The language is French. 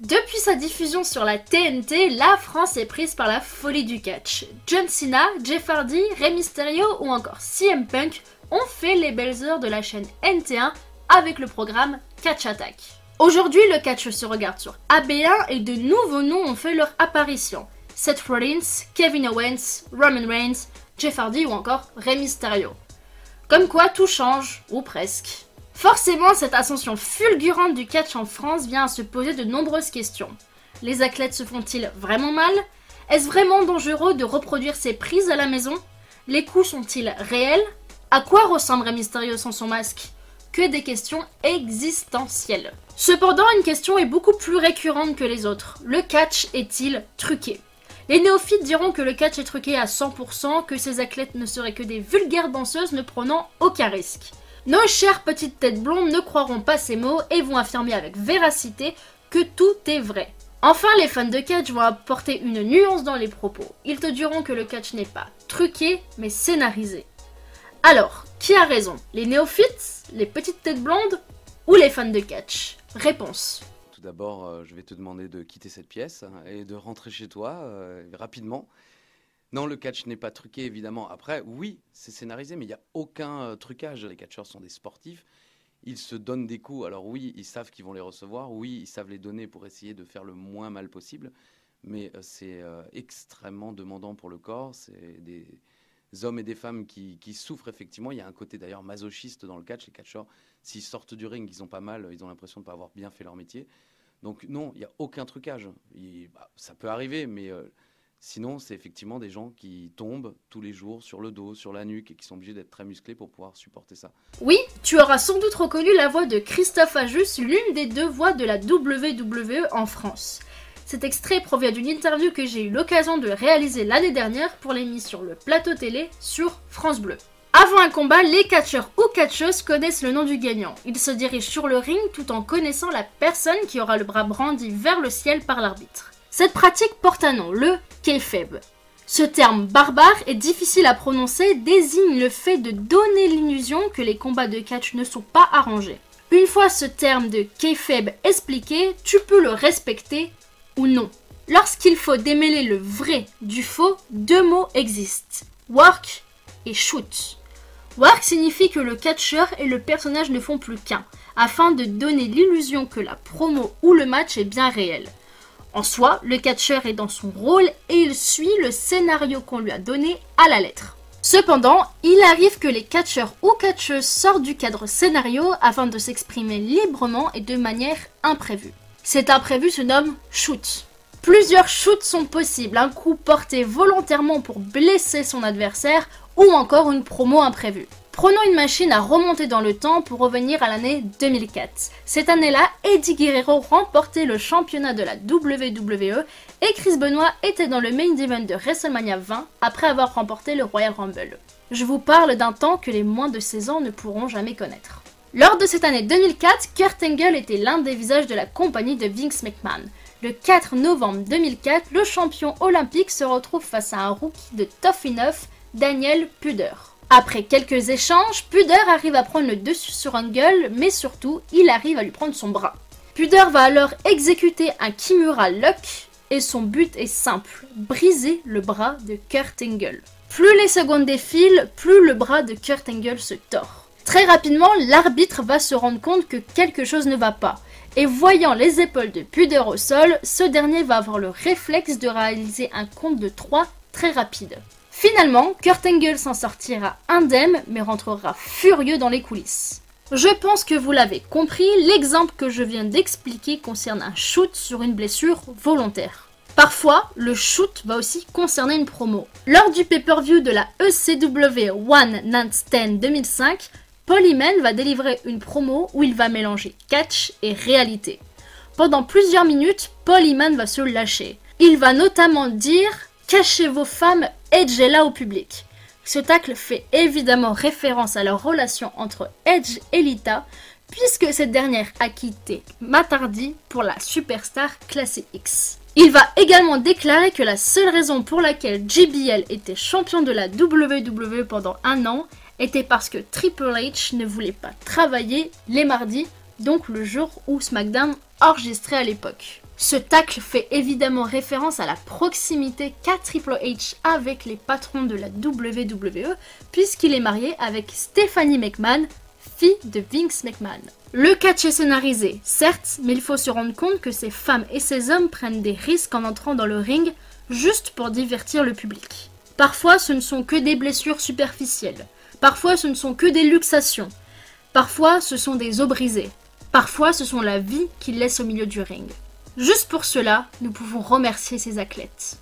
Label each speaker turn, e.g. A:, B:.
A: Depuis sa diffusion sur la TNT, la France est prise par la folie du catch. John Cena, Jeff Hardy, Rey Mysterio ou encore CM Punk ont fait les belles heures de la chaîne NT1 avec le programme Catch Attack. Aujourd'hui, le catch se regarde sur AB1 et de nouveaux noms ont fait leur apparition. Seth Rollins, Kevin Owens, Roman Reigns, Jeff Hardy ou encore Rey Mysterio. Comme quoi tout change, ou presque. Forcément, cette ascension fulgurante du catch en France vient à se poser de nombreuses questions. Les athlètes se font-ils vraiment mal? Est-ce vraiment dangereux de reproduire ces prises à la maison? Les coups sont-ils réels? À quoi ressemble Rey Mysterio sans son masque? Que des questions existentielles. Cependant, une question est beaucoup plus récurrente que les autres. Le catch est-il truqué? Les néophytes diront que le catch est truqué à 100%, que ces athlètes ne seraient que des vulgaires danseuses ne prenant aucun risque. Nos chères petites têtes blondes ne croiront pas ces mots et vont affirmer avec véracité que tout est vrai. Enfin, les fans de catch vont apporter une nuance dans les propos. Ils te diront que le catch n'est pas truqué, mais scénarisé. Alors, qui a raison? Les néophytes, les petites têtes blondes ou les fans de catch? Réponse.
B: Tout d'abord, je vais te demander de quitter cette pièce et de rentrer chez toi rapidement. Non, le catch n'est pas truqué, évidemment. Après, oui, c'est scénarisé, mais il n'y a aucun trucage. Les catcheurs sont des sportifs. Ils se donnent des coups. Alors oui, ils savent qu'ils vont les recevoir. Oui, ils savent les donner pour essayer de faire le moins mal possible. Mais c'est extrêmement demandant pour le corps. C'est des hommes et des femmes qui souffrent, effectivement. Il y a un côté, d'ailleurs, masochiste dans le catch. Les catcheurs, s'ils sortent du ring, ils ont pas mal. Ils ont l'impression de ne pas avoir bien fait leur métier. Donc non, il n'y a aucun trucage. Ça peut arriver, mais... sinon, c'est effectivement des gens qui tombent tous les jours sur le dos, sur la nuque et qui sont obligés d'être très musclés pour pouvoir supporter ça.
A: Oui, tu auras sans doute reconnu la voix de Christophe Ajus, l'une des deux voix de la WWE en France. Cet extrait provient d'une interview que j'ai eu l'occasion de réaliser l'année dernière pour l'émission Le Plateau Télé sur France Bleu. Avant un combat, les catcheurs ou catcheuses connaissent le nom du gagnant. Ils se dirigent sur le ring tout en connaissant la personne qui aura le bras brandi vers le ciel par l'arbitre. Cette pratique porte un nom, le kayfabe. Ce terme barbare et difficile à prononcer désigne le fait de donner l'illusion que les combats de catch ne sont pas arrangés. Une fois ce terme de kayfabe expliqué, tu peux le respecter ou non. Lorsqu'il faut démêler le vrai du faux, deux mots existent, work et shoot. Work signifie que le catcheur et le personnage ne font plus qu'un, afin de donner l'illusion que la promo ou le match est bien réel. En soi, le catcheur est dans son rôle et il suit le scénario qu'on lui a donné à la lettre. Cependant, il arrive que les catcheurs ou catcheuses sortent du cadre scénario afin de s'exprimer librement et de manière imprévue. Cet imprévu se nomme shoot. Plusieurs shoots sont possibles, un coup porté volontairement pour blesser son adversaire ou encore une promo imprévue. Prenons une machine à remonter dans le temps pour revenir à l'année 2004. Cette année-là, Eddie Guerrero remportait le championnat de la WWE et Chris Benoit était dans le main event de WrestleMania 20 après avoir remporté le Royal Rumble. Je vous parle d'un temps que les moins de 16 ans ne pourront jamais connaître. Lors de cette année 2004, Kurt Angle était l'un des visages de la compagnie de Vince McMahon. Le 4 novembre 2004, le champion olympique se retrouve face à un rookie de Tough Enough, Daniel Puder. Après quelques échanges, Puder arrive à prendre le dessus sur Angle, mais surtout, il arrive à lui prendre son bras. Puder va alors exécuter un Kimura Lock, et son but est simple, briser le bras de Kurt Angle. Plus les secondes défilent, plus le bras de Kurt Angle se tord. Très rapidement, l'arbitre va se rendre compte que quelque chose ne va pas, et voyant les épaules de Puder au sol, ce dernier va avoir le réflexe de réaliser un compte de 3 très rapide. Finalement, Kurt Angle s'en sortira indemne, mais rentrera furieux dans les coulisses. Je pense que vous l'avez compris, l'exemple que je viens d'expliquer concerne un shoot sur une blessure volontaire. Parfois, le shoot va aussi concerner une promo. Lors du pay-per-view de la ECW One Night Stand 2005, Paul Heyman va délivrer une promo où il va mélanger catch et réalité. Pendant plusieurs minutes, Paul Heyman va se lâcher. Il va notamment dire « Cachez vos femmes, Edge est là au public ». Ce tacle fait évidemment référence à la relation entre Edge et Lita, puisque cette dernière a quitté Matt Hardy pour la superstar classée X. Il va également déclarer que la seule raison pour laquelle JBL était champion de la WWE pendant un an était parce que Triple H ne voulait pas travailler les mardis, donc le jour où SmackDown enregistrait à l'époque. Ce tacle fait évidemment référence à la proximité qu'a Triple H avec les patrons de la WWE, puisqu'il est marié avec Stephanie McMahon, fille de Vince McMahon. Le catch est scénarisé, certes, mais il faut se rendre compte que ces femmes et ces hommes prennent des risques en entrant dans le ring juste pour divertir le public. Parfois, ce ne sont que des blessures superficielles. Parfois, ce ne sont que des luxations. Parfois, ce sont des os brisés. Parfois, ce sont la vie qu'ils laissent au milieu du ring. Juste pour cela, nous pouvons remercier ces athlètes.